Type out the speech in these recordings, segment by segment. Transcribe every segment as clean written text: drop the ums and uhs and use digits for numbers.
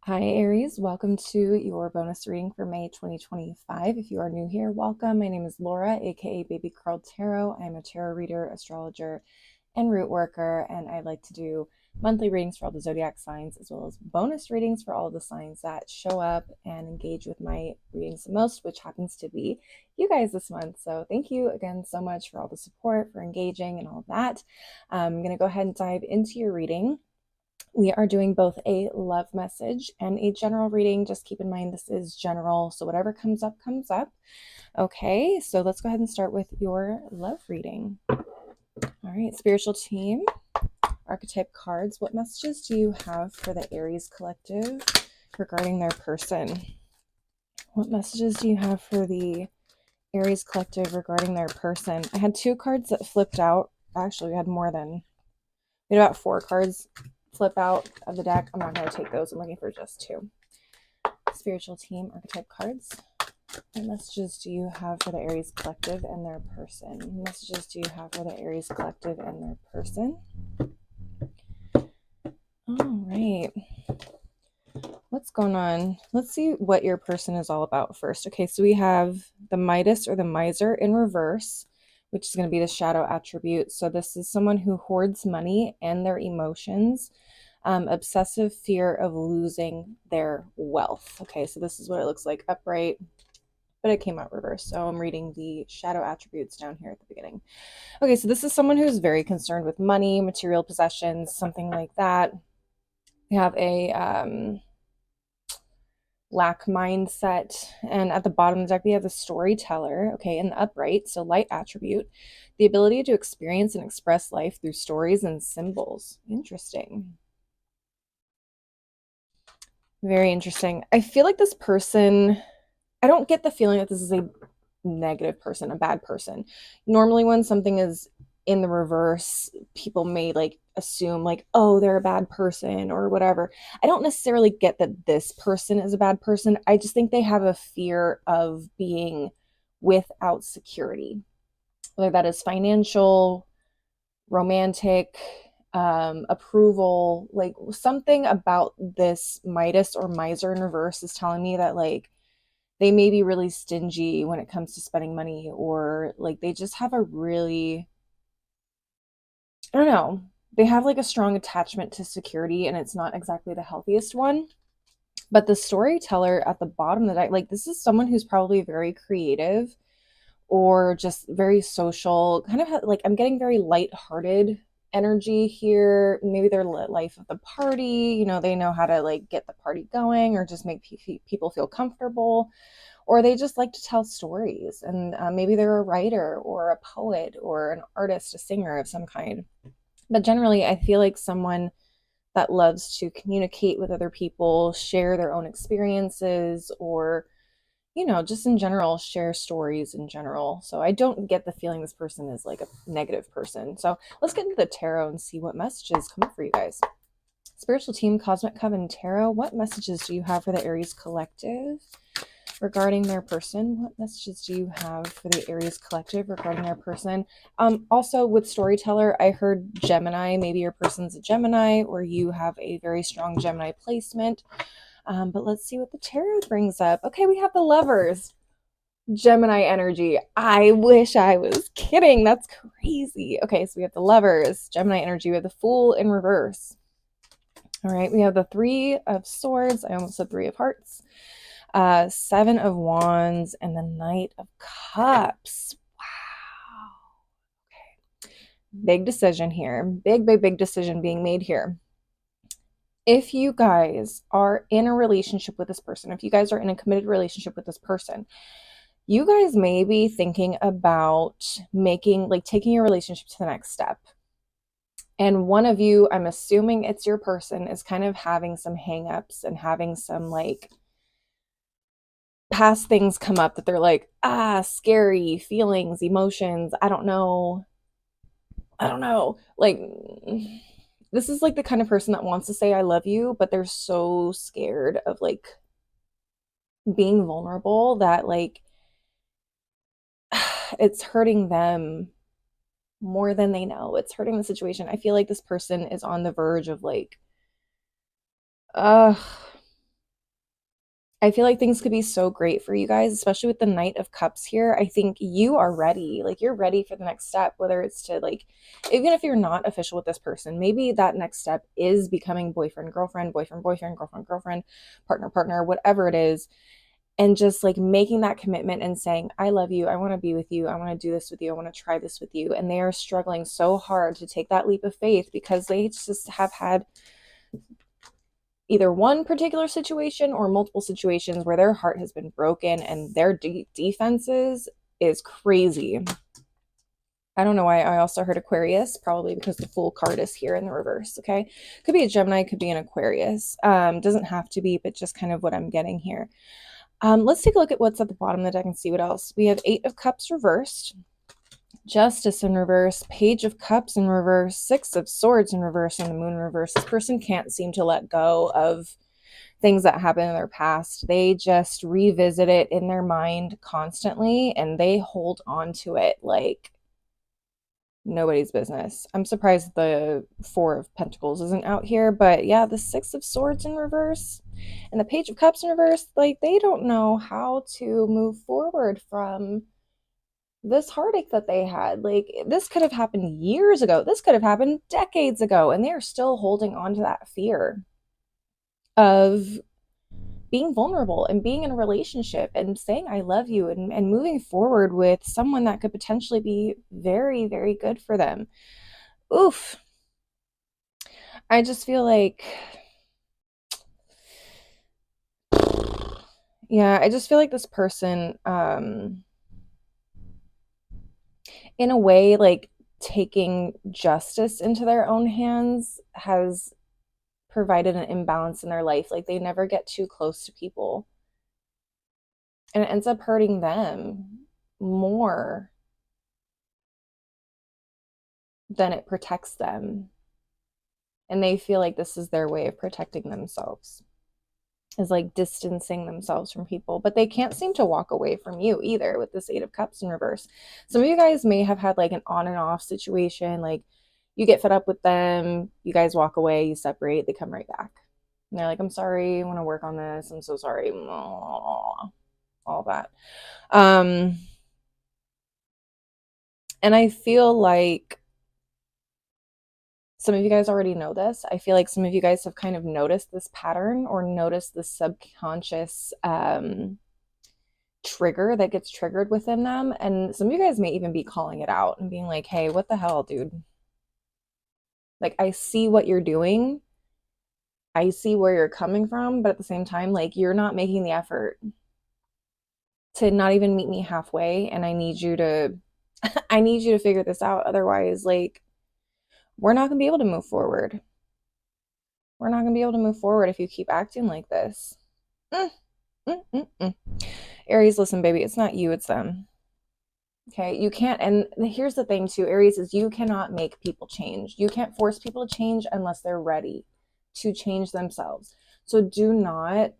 Hi, Aries. Welcome to your bonus reading for May 2025. If you are new here, welcome. My name is Laura, aka Baby Curl Tarot. I'm a tarot reader, astrologer, and root worker, and I like to do monthly readings for all the zodiac signs, as well as bonus readings for all of the signs that show up and engage with my readings the most, which happens to be you guys this month. So thank you again so much for all the support, for engaging, and all of that. I'm going to go ahead and dive into your reading. We are doing both a love message and a general reading. Just keep in mind this is general, so whatever comes up, comes up. Okay, so let's go ahead and start with your love reading. All right, spiritual team, archetype cards. What messages do you have for the Aries collective regarding their person? What messages do you have for the Aries collective regarding their person? I had two cards that flipped out. Actually, we had about four cards flip out of the deck. I'm not going to take those. I'm looking for just two. Spiritual team archetype cards. What messages do you have for the Aries collective and their person? What messages do you have for the Aries collective and their person? All right. What's going on? Let's see what your person is all about first. Okay, so we have the Midas or the Miser in reverse, which is going to be the shadow attribute. So this is someone who hoards money and their emotions. Obsessive fear of losing their wealth. Okay, so this is what it looks like upright, but it came out reverse. So I'm reading the shadow attributes down here at the beginning. Okay, so this is someone who's very concerned with money, material possessions, something like that. We have a lack mindset, and at the bottom of the deck we have the storyteller. Okay, in the upright, so light attribute, the ability to experience and express life through stories and symbols. Interesting. Very interesting. I feel like this person, I don't get the feeling that this is a negative person, a bad person. Normally, when something is in the reverse, people may like assume, like, oh, they're a bad person or whatever. I don't necessarily get that this person is a bad person. I just think they have a fear of being without security, whether that is financial, romantic, approval. Like something about this Midas or Miser in reverse is telling me that like they may be really stingy when it comes to spending money, or like they just have a really, I don't know, they have like a strong attachment to security, and it's not exactly the healthiest one. But the storyteller at the bottom of the deck, like this is someone who's probably very creative or just very social, kind of like I'm getting very lighthearted energy here. Maybe they're life of the party, they know how to like get the party going or just make people feel comfortable, or they just like to tell stories. And maybe they're a writer or a poet or an artist, a singer of some kind. But generally, I feel like someone that loves to communicate with other people, share their own experiences, or just in general, share stories in general. So I don't get the feeling this person is like a negative person. So let's get into the tarot and see what messages come up for you guys. Spiritual team, Cosmic Coven Tarot, what messages do you have for the Aries collective regarding their person? What messages do you have for the Aries collective regarding their person? Also, with Storyteller, I heard Gemini. Maybe your person's a Gemini, or you have a very strong Gemini placement. But let's see what the tarot brings up. Okay, we have the Lovers. Gemini energy. I wish I was kidding. That's crazy. Okay, so we have the Lovers, Gemini energy. We have the Fool in reverse. All right, we have the Three of Swords. I almost said Three of Hearts. Seven of Wands, and the Knight of Cups. Wow. Okay. Big decision here. Big decision being made here. If you guys are in a relationship with this person, if you guys are in a committed relationship with this person, you guys may be thinking about taking your relationship to the next step. And one of you, I'm assuming it's your person, is kind of having some hangups and having some like past things come up that they're like, scary feelings, emotions. I don't know. Like, this is like the kind of person that wants to say I love you, but they're so scared of like being vulnerable that like it's hurting them more than they know. It's hurting the situation. I feel like this person is on the verge of like, uh, I feel like things could be so great for you guys, especially with the Knight of Cups here. I think you are ready. Like you're ready for the next step, whether it's to like, even if you're not official with this person, maybe that next step is becoming boyfriend, girlfriend, boyfriend, boyfriend, girlfriend, girlfriend, partner, partner, whatever it is. And just like making that commitment and saying, I love you. I want to be with you. I want to do this with you. I want to try this with you. And they are struggling so hard to take that leap of faith because they just have had either one particular situation or multiple situations where their heart has been broken and their defenses is crazy. I don't know why I also heard Aquarius, probably because the Fool card is here in the reverse, okay? Could be a Gemini, could be an Aquarius. Doesn't have to be, but just kind of what I'm getting here. Let's take a look at what's at the bottom of the deck and see what else. We have Eight of Cups reversed, Justice in reverse, Page of Cups in reverse, Six of Swords in reverse, and the Moon in reverse. This person can't seem to let go of things that happened in their past. They just revisit it in their mind constantly and they hold on to it like nobody's business. I'm surprised the Four of Pentacles isn't out here, but yeah, the Six of Swords in reverse and the Page of Cups in reverse, like they don't know how to move forward from this heartache that they had. Like this could have happened years ago. This could have happened decades ago, and they're still holding on to that fear of being vulnerable and being in a relationship and saying I love you and moving forward with someone that could potentially be very, very good for them. Oof. I just feel like, yeah, I just feel like this person, in a way, like taking justice into their own hands has provided an imbalance in their life. Like they never get too close to people. And it ends up hurting them more than it protects them. And they feel like this is their way of protecting themselves, is like distancing themselves from people. But they can't seem to walk away from you either with this Eight of Cups in reverse. Some of you guys may have had like an on and off situation. Like you get fed up with them, you guys walk away, you separate, they come right back. And they're like, I'm sorry, I want to work on this. I'm so sorry. All that. Um, and I feel like some of you guys already know this. I feel like some of you guys have kind of noticed this pattern or noticed the subconscious trigger that gets triggered within them. And some of you guys may even be calling it out and being like, hey, what the hell, dude? Like, I see what you're doing. I see where you're coming from. But at the same time, like, you're not making the effort to not even meet me halfway. And I need you to, I need you to figure this out. Otherwise, like, we're not going to be able to move forward. We're not going to be able to move forward if you keep acting like this. Mm, mm, mm, mm. Aries, listen, baby, it's not you, it's them. Okay, you can't, and here's the thing too, Aries, is you cannot make people change. You can't force people to change unless they're ready to change themselves. So do not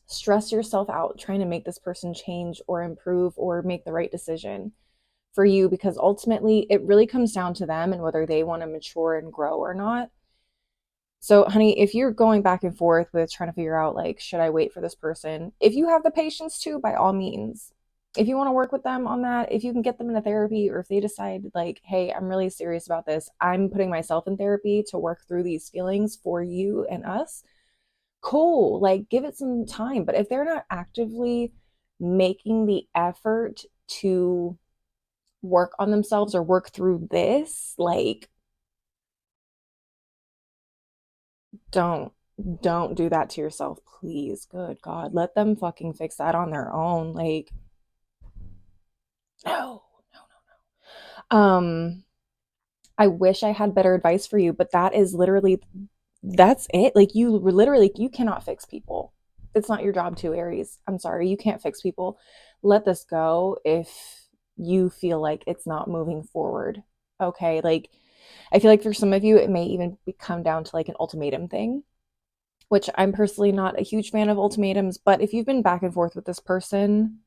stress yourself out trying to make this person change or improve or make the right decision for you, because ultimately it really comes down to them and whether they want to mature and grow or not. So, honey, if you're going back and forth with trying to figure out, like, should I wait for this person? If you have the patience to, by all means. If you want to work with them on that, if you can get them into therapy, or if they decide, like, hey, I'm really serious about this, I'm putting myself in therapy to work through these feelings for you and us, cool. Like, give it some time. But if they're not actively making the effort to work on themselves or work through this, like, don't don't do that to yourself, please. Good God, let them fucking fix that on their own. Like, no, no, no, no. I wish I had better advice for you, but that is literally, that's it. Like, you literally, you cannot fix people. It's not your job to, Aries. I'm sorry, you can't fix people. Let this go if you feel like it's not moving forward. Okay, like, I feel like for some of you it may even come down to like an ultimatum thing, which I'm personally not a huge fan of ultimatums. But if you've been back and forth with this person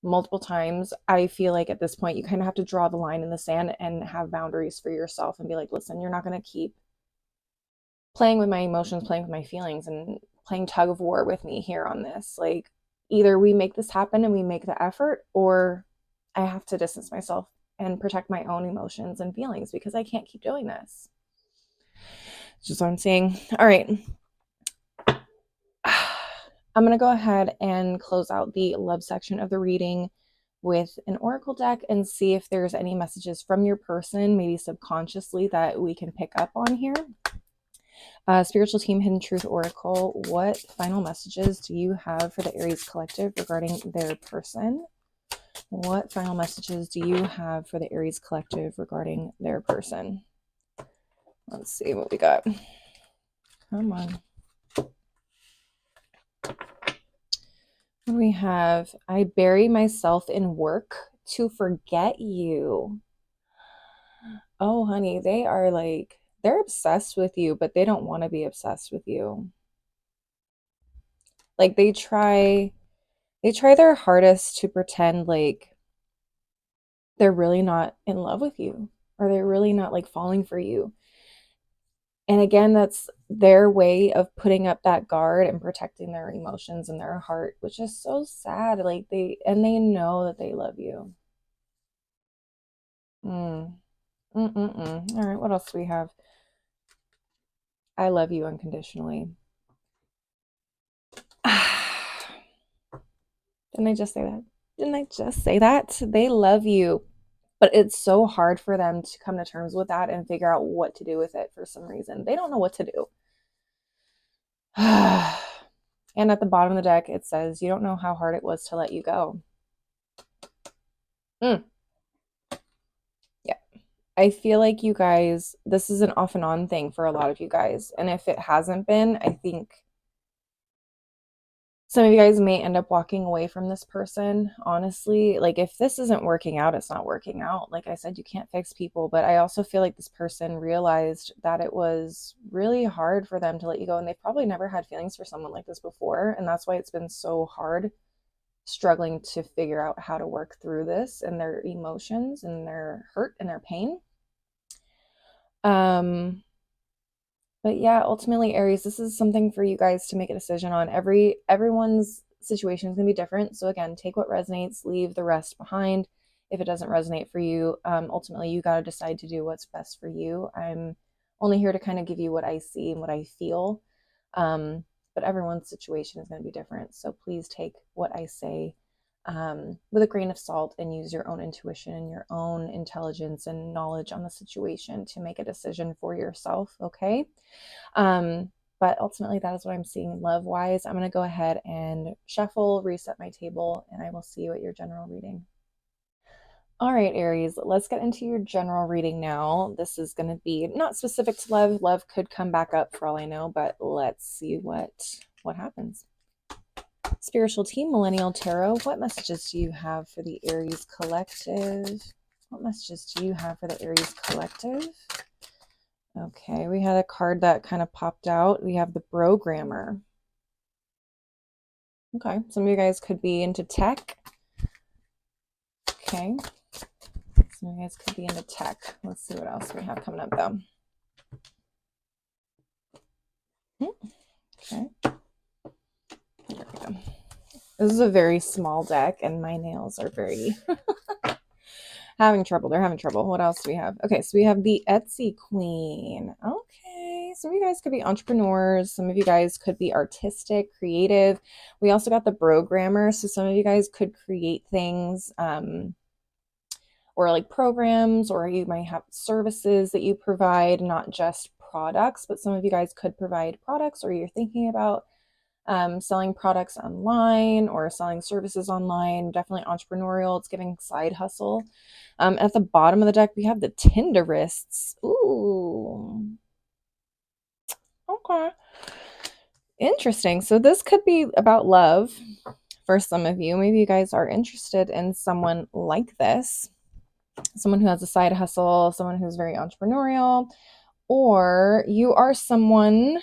multiple times, I feel like at this point you kind of have to draw the line in the sand and have boundaries for yourself and be like, listen, you're not going to keep playing with my emotions, playing with my feelings, and playing tug of war with me here on this. Like, either we make this happen and we make the effort, or I have to distance myself and protect my own emotions and feelings because I can't keep doing this. That's just what I'm saying. All right. I'm going to go ahead and close out the love section of the reading with an oracle deck and see if there's any messages from your person, maybe subconsciously, that we can pick up on here. Spiritual Team Hidden Truth Oracle, what final messages do you have for the Aries collective regarding their person? What final messages do you have for the Aries collective regarding their person? Let's see what we got. Come on. We have, I bury myself in work to forget you. Oh, honey, they are like, they're obsessed with you, but they don't want to be obsessed with you. Like, they try their hardest to pretend like they're really not in love with you, or they're really not like falling for you. And again, that's their way of putting up that guard and protecting their emotions and their heart, which is so sad. Like, they know that they love you. All right, what else do we have? I love you unconditionally. Didn't I just say that? Didn't I just say that? They love you, but it's so hard for them to come to terms with that and figure out what to do with it for some reason. They don't know what to do. And at the bottom of the deck, it says, you don't know how hard it was to let you go. Yeah. I feel like you guys, this is an off and on thing for a lot of you guys. And if it hasn't been, I think some of you guys may end up walking away from this person. Honestly, like, if this isn't working out, it's not working out. Like I said, you can't fix people, but I also feel like this person realized that it was really hard for them to let you go, and they've probably never had feelings for someone like this before, and that's why it's been so hard struggling to figure out how to work through this and their emotions and their hurt and their pain. But yeah, ultimately, Aries, this is something for you guys to make a decision on. Everyone's situation is going to be different. So again, take what resonates, leave the rest behind. If it doesn't resonate for you, ultimately, you got to decide to do what's best for you. I'm only here to kind of give you what I see and what I feel. But everyone's situation is going to be different. So please take what I say with a grain of salt and use your own intuition and your own intelligence and knowledge on the situation to make a decision for yourself. Okay. But ultimately, that is what I'm seeing love wise. I'm going to go ahead and shuffle, reset my table, and I will see you at your general reading. All right, Aries, let's get into your general reading now. This is going to be not specific to love. Love could come back up for all I know, but let's see what happens. Spiritual Team Millennial Tarot, what messages do you have for the Aries collective? What messages do you have for the Aries collective? Okay, we had a card that kind of popped out. We have the Programmer. Okay, some of you guys could be into tech. Okay, some of you guys could be into tech. Let's see what else we have coming up though. Okay, there we go. This is a very small deck and my nails are very having trouble. They're having trouble. What else do we have? Okay, so we have the Etsy Queen. Okay, some of you guys could be entrepreneurs. Some of you guys could be artistic, creative. We also got the Programmer, so some of you guys could create things or like programs, or you might have services that you provide, not just products, but some of you guys could provide products, or you're thinking about selling products online or selling services online. Definitely entrepreneurial. It's giving side hustle. At the bottom of the deck, we have the Tinderists. Ooh. Okay. Interesting. So this could be about love for some of you. Maybe you guys are interested in someone like this. Someone who has a side hustle, someone who's very entrepreneurial, or you are someone,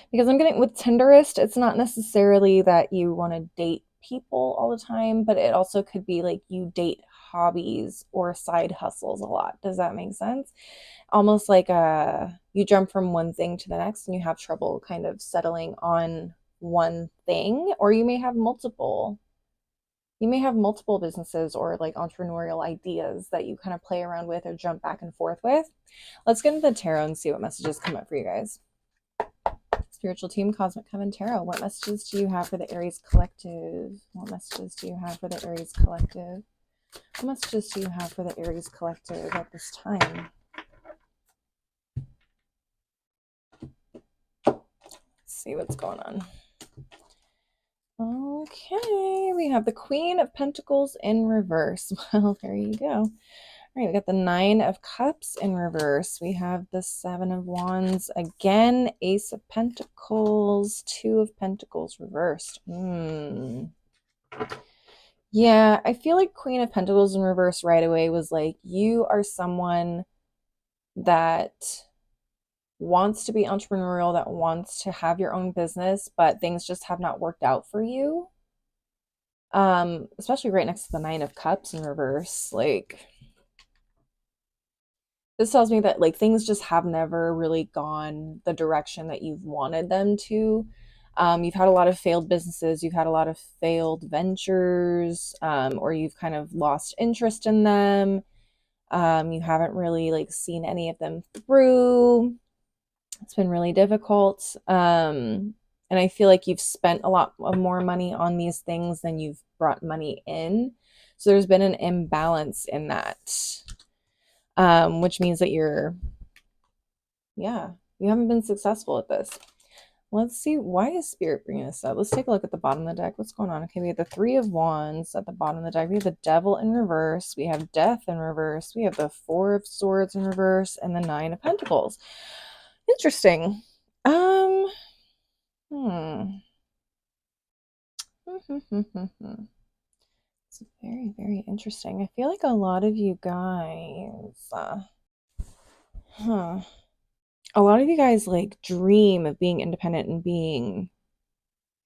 because I'm getting with Tinderist, it's not necessarily that you want to date people all the time, but it also could be like you date hobbies or side hustles a lot. Does that make sense? Almost like you jump from one thing to the next and you have trouble kind of settling on one thing, or you may have multiple businesses or like entrepreneurial ideas that you kind of play around with or jump back and forth with. Let's get into the tarot and see what messages come up for you guys. Spiritual team, Cosmic Coven Tarot. What messages do you have for the Aries collective? What messages do you have for the Aries collective? What messages do you have for the Aries collective at this time? Let's see what's going on. Okay, we have the Queen of Pentacles in reverse. Well, there you go. All right, we got the Nine of Cups in reverse. We have the Seven of Wands again, Ace of Pentacles, Two of Pentacles reversed. Yeah, I feel like Queen of Pentacles in reverse right away was like, you are someone that wants to be entrepreneurial, that wants to have your own business, but things just have not worked out for you. Especially right next to the Nine of Cups in reverse. Like, this tells me that like things just have never really gone the direction that you've wanted them to. You've had a lot of failed businesses, you've had a lot of failed ventures, or you've kind of lost interest in them. You haven't really like seen any of them through. It's been really difficult. And I feel like you've spent a lot more money on these things than you've brought money in. So there's been an imbalance in that, which means that you haven't been successful at this. Let's see, why is Spirit bringing this up? Let's take a look at the bottom of the deck. What's going on? Okay, we have the Three of Wands at the bottom of the deck. We have the Devil in reverse. We have Death in reverse. We have the Four of Swords in reverse and the Nine of Pentacles. Interesting. It's very, very interesting. I feel like a lot of you guys, a lot of you guys like dream of being independent and being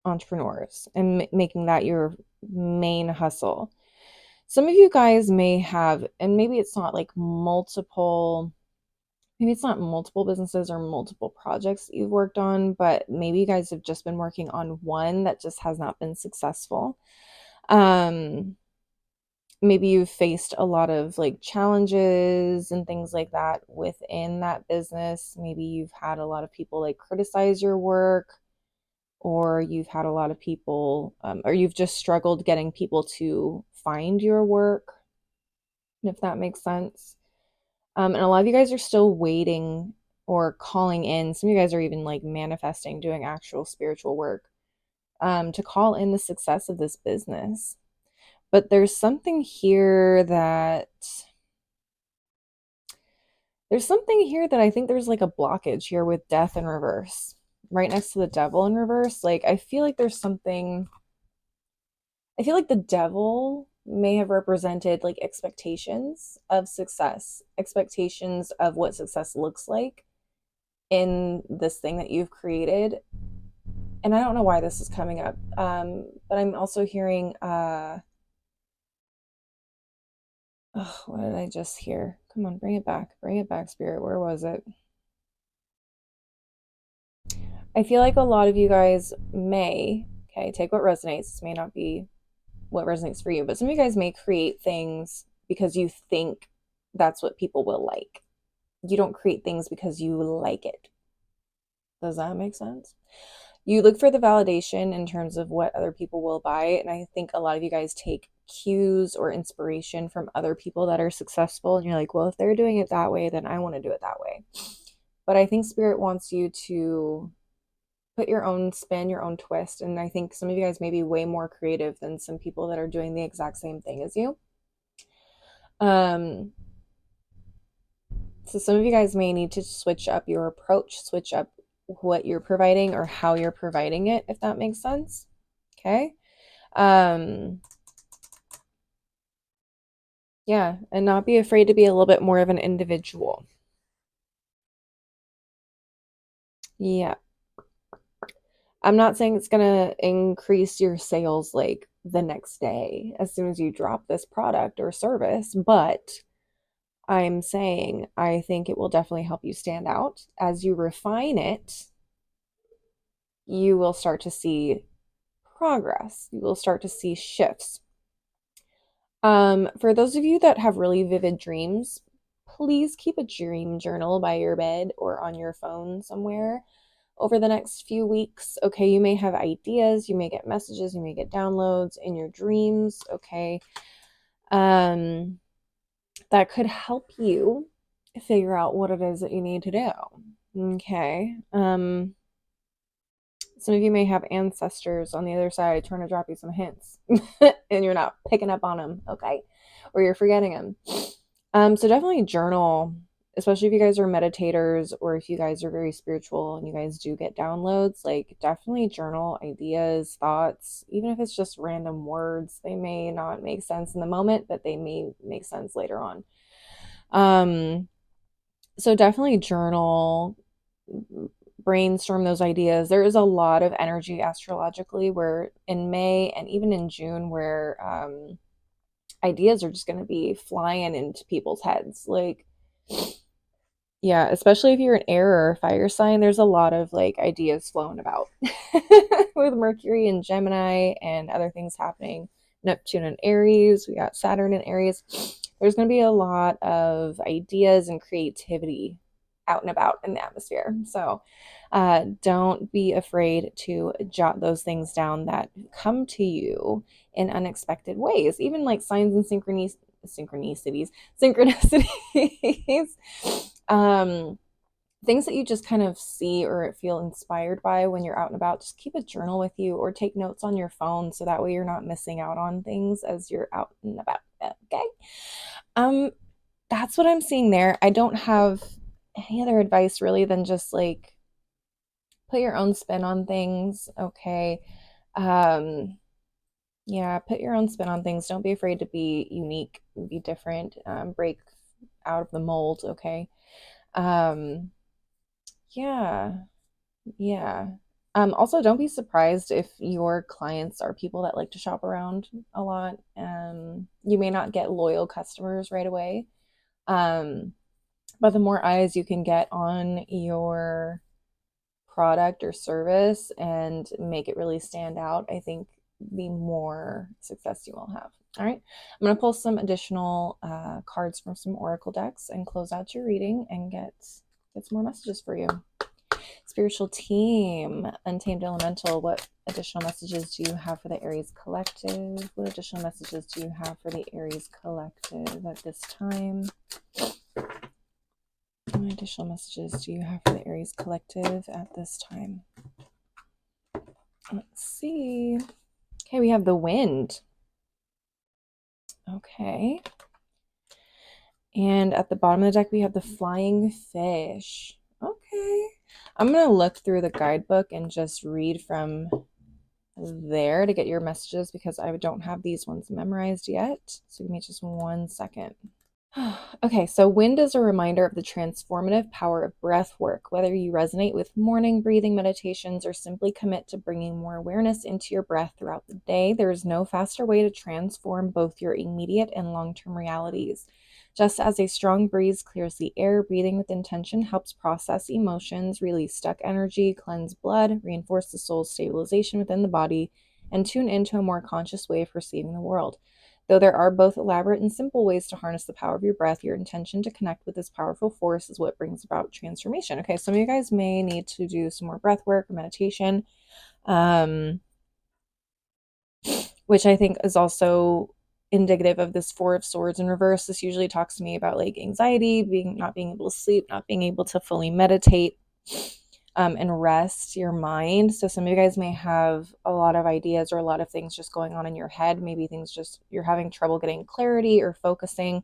entrepreneurs and making that your main hustle. Some of you guys may have, and maybe it's not multiple businesses or multiple projects that you've worked on, but maybe you guys have just been working on one that just has not been successful. Maybe you've faced a lot of like challenges and things like that within that business. Maybe you've had a lot of people like criticize your work, or you've had a lot of people, or you've just struggled getting people to find your work, if that makes sense. And a lot of you guys are still waiting or calling in. Some of you guys are even like manifesting, doing actual spiritual work, to call in the success of this business. But there's something here that I think there's like a blockage here with Death in reverse, right next to the Devil in reverse. Like, I feel like the devil may have represented like expectations of success, expectations of what success looks like in this thing that you've created. And I don't know why this is coming up, but I'm also hearing, what did I just hear? Come on, bring it back, Spirit. Where was it? I feel like a lot of you guys may, okay, take what resonates. This may not be what resonates for you, but some of you guys may create things because you think that's what people will like. You don't create things because you like it. Does that make sense? You look for the validation in terms of what other people will buy, and I think a lot of you guys take cues or inspiration from other people that are successful, and you're like, well, if they're doing it that way, then I want to do it that way. But I think Spirit wants you to put your own spin, your own twist, and I think some of you guys may be way more creative than some people that are doing the exact same thing as you. So some of you guys may need to switch up your approach, switch up what you're providing or how you're providing it, if that makes sense. Okay. Yeah, and not be afraid to be a little bit more of an individual. Yeah. I'm not saying it's going to increase your sales like the next day as soon as you drop this product or service, but I'm saying I think it will definitely help you stand out. As you refine it, you will start to see progress. You will start to see shifts. For those of you that have really vivid dreams, please keep a dream journal by your bed or on your phone somewhere over the next few weeks. Okay, you may have ideas, you may get messages, you may get downloads in your dreams. Okay. That could help you figure out what it is that you need to do. Okay. Some of you may have ancestors on the other side trying to drop you some hints and you're not picking up on them, okay? Or you're forgetting them. So definitely journal, especially if you guys are meditators or if you guys are very spiritual and you guys do get downloads, like definitely journal ideas, thoughts, even if it's just random words. They may not make sense in the moment, but they may make sense later on. So definitely journal, brainstorm those ideas. There is a lot of energy astrologically where in May and even in June where ideas are just going to be flying into people's heads. Like, yeah, especially if you're an air or fire sign, there's a lot of like ideas flowing about with Mercury and Gemini and other things happening. Neptune and Aries, we got Saturn and Aries. There's going to be a lot of ideas and creativity out and about in the atmosphere. So don't be afraid to jot those things down that come to you in unexpected ways, even like signs and synchronicities, things that you just kind of see or feel inspired by when you're out and about. Just keep a journal with you or take notes on your phone so that way you're not missing out on things as you're out and about. Okay. That's what I'm seeing there. I don't have any other advice really than just like put your own spin on things. Okay. Yeah, put your own spin on things. Don't be afraid to be unique, be different, break out of the mold. Okay. Um, yeah, yeah. Also, don't be surprised if your clients are people that like to shop around a lot. You may not get loyal customers right away. Um, but the more eyes you can get on your product or service and make it really stand out, I think the more success you will have. All right, I'm going to pull some additional cards from some oracle decks and close out your reading and get some more messages for you. Spiritual team, Untamed Elemental, what additional messages do you have for the Aries collective? What additional messages do you have for the Aries collective at this time? What additional messages do you have for the Aries collective at this time? Let's see. Okay, we have the wind. Okay. And at the bottom of the deck, we have the flying fish. Okay. I'm going to look through the guidebook and just read from there to get your messages because I don't have these ones memorized yet. So give me just 1 second. Okay, so wind is a reminder of the transformative power of breath work. Whether you resonate with morning breathing meditations or simply commit to bringing more awareness into your breath throughout the day, there is no faster way to transform both your immediate and long-term realities. Just as a strong breeze clears the air, breathing with intention helps process emotions, release stuck energy, cleanse blood, reinforce the soul's stabilization within the body, and tune into a more conscious way of perceiving the world. Though there are both elaborate and simple ways to harness the power of your breath, your intention to connect with this powerful force is what brings about transformation. Okay, some of you guys may need to do some more breath work or meditation, which I think is also indicative of this Four of Swords in reverse. This usually talks to me about like anxiety, not being able to sleep, not being able to fully meditate. And rest your mind. So some of you guys may have a lot of ideas or a lot of things just going on in your head. Maybe things just you're having trouble getting clarity or focusing.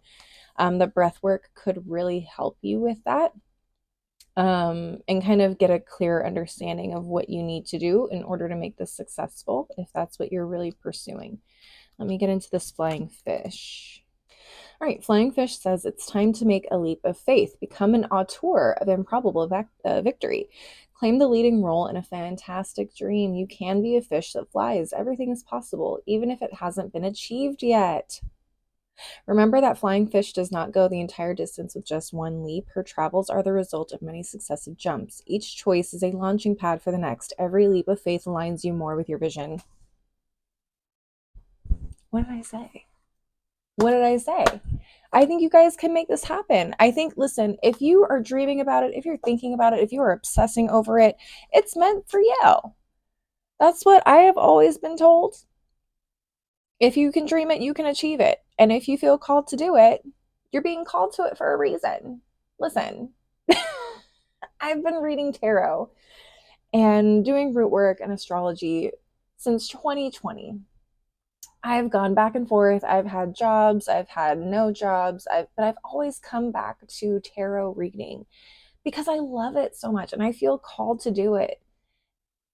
The breath work could really help you with that. And kind of get a clear understanding of what you need to do in order to make this successful, if that's what you're really pursuing. Let me get into this flying fish. All right, Flying Fish says it's time to make a leap of faith, become an auteur of improbable victory. Claim the leading role in a fantastic dream. You can be a fish that flies. Everything is possible, even if it hasn't been achieved yet. Remember that flying fish does not go the entire distance with just one leap. Her travels are the result of many successive jumps. Each choice is a launching pad for the next. Every leap of faith aligns you more with your vision. What did I say? What did I say? I think you guys can make this happen. I think, listen, if you are dreaming about it, if you're thinking about it, if you are obsessing over it, it's meant for you. That's what I have always been told. If you can dream it, you can achieve it. And if you feel called to do it, you're being called to it for a reason. Listen, I've been reading tarot and doing root work and astrology since 2020. I've gone back and forth. I've had jobs, I've had no jobs, but I've always come back to tarot reading because I love it so much and I feel called to do it.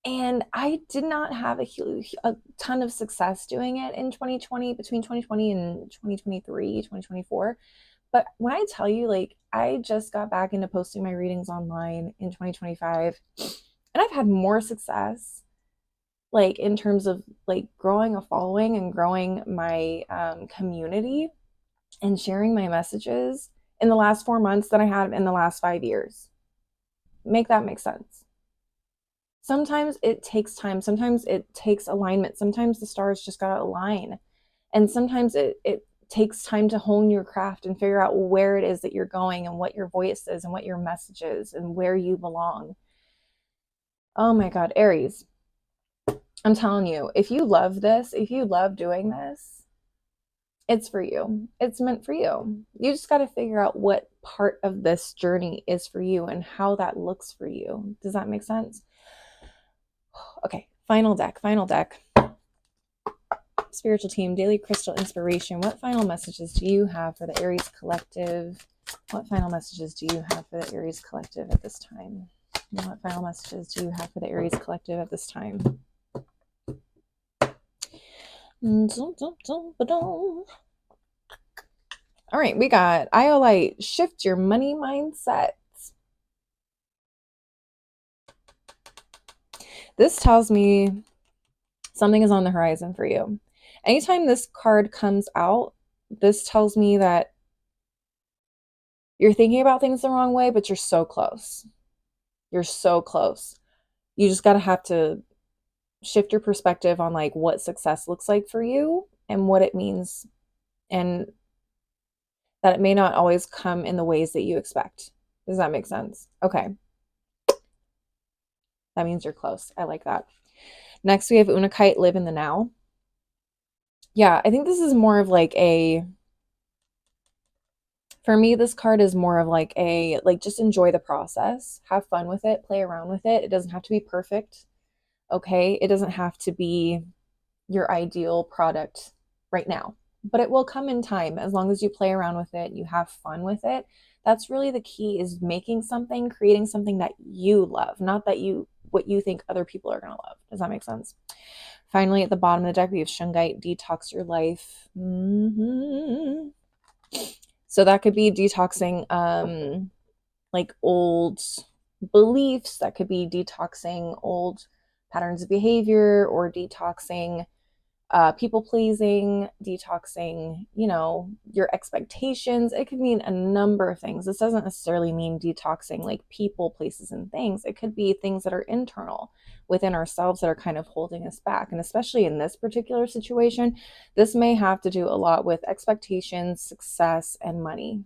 And I did not have a ton of success doing it in 2020, between 2020 and 2023, 2024. But when I tell you, like, I just got back into posting my readings online in 2025, and I've had more success, like, in terms of like growing a following and growing my community and sharing my messages in the last 4 months than I had in the last 5 years. Make that make sense. Sometimes it takes time. Sometimes it takes alignment. Sometimes the stars just got to align. And sometimes it takes time to hone your craft and figure out where it is that you're going and what your voice is and what your message is and where you belong. Oh my God, Aries. I'm telling you, if you love this, if you love doing this, it's for you. It's meant for you. You just got to figure out what part of this journey is for you and how that looks for you. Does that make sense? Okay, final deck, final deck. Spiritual team, daily crystal inspiration. What final messages do you have for the Aries collective? What final messages do you have for the Aries collective at this time? What final messages do you have for the Aries collective at this time? All right, we got Iolite, shift your money mindset. This tells me something is on the horizon for you. Anytime this card comes out, this tells me that you're thinking about things the wrong way, but you're so close. You're so close. You just got to have to shift your perspective on like what success looks like for you and what it means, and that it may not always come in the ways that you expect. Does that make sense? Okay. That means you're close. I like that. Next, we have Unakite, live in the now. Yeah, I think this is more of like for me, this card is more of like just enjoy the process, have fun with it, play around with it. It doesn't have to be perfect. Okay. It doesn't have to be your ideal product right now, but it will come in time as long as you play around with it, you have fun with it. That's really the key, is making something, creating something that you love, not that what you think other people are going to love. Does that make sense? Finally, at the bottom of the deck, we have Shungite, detox your life. So that could be detoxing like old beliefs, that could be detoxing old patterns of behavior, or detoxing people pleasing, detoxing, your expectations. It could mean a number of things. This doesn't necessarily mean detoxing like people, places, and things. It could be things that are internal within ourselves that are kind of holding us back. And especially in this particular situation, this may have to do a lot with expectations, success, and money,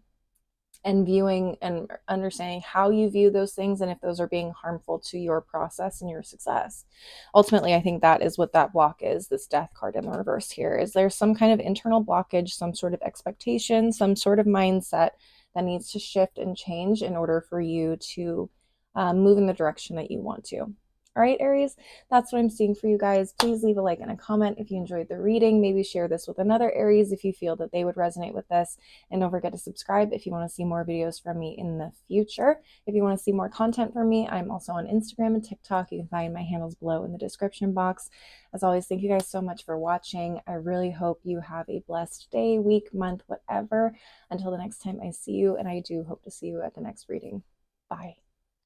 and viewing and understanding how you view those things and if those are being harmful to your process and your success. Ultimately, I think that is what that block is. This death card in the reverse here is there some kind of internal blockage, some sort of expectation, some sort of mindset that needs to shift and change in order for you to move in the direction that you want to. All right, Aries, that's what I'm seeing for you guys. Please leave a like and a comment if you enjoyed the reading. Maybe share this with another Aries if you feel that they would resonate with this. And don't forget to subscribe if you want to see more videos from me in the future. If you want to see more content from me, I'm also on Instagram and TikTok. You can find my handles below in the description box. As always, thank you guys so much for watching. I really hope you have a blessed day, week, month, whatever. Until the next time I see you, and I do hope to see you at the next reading. Bye.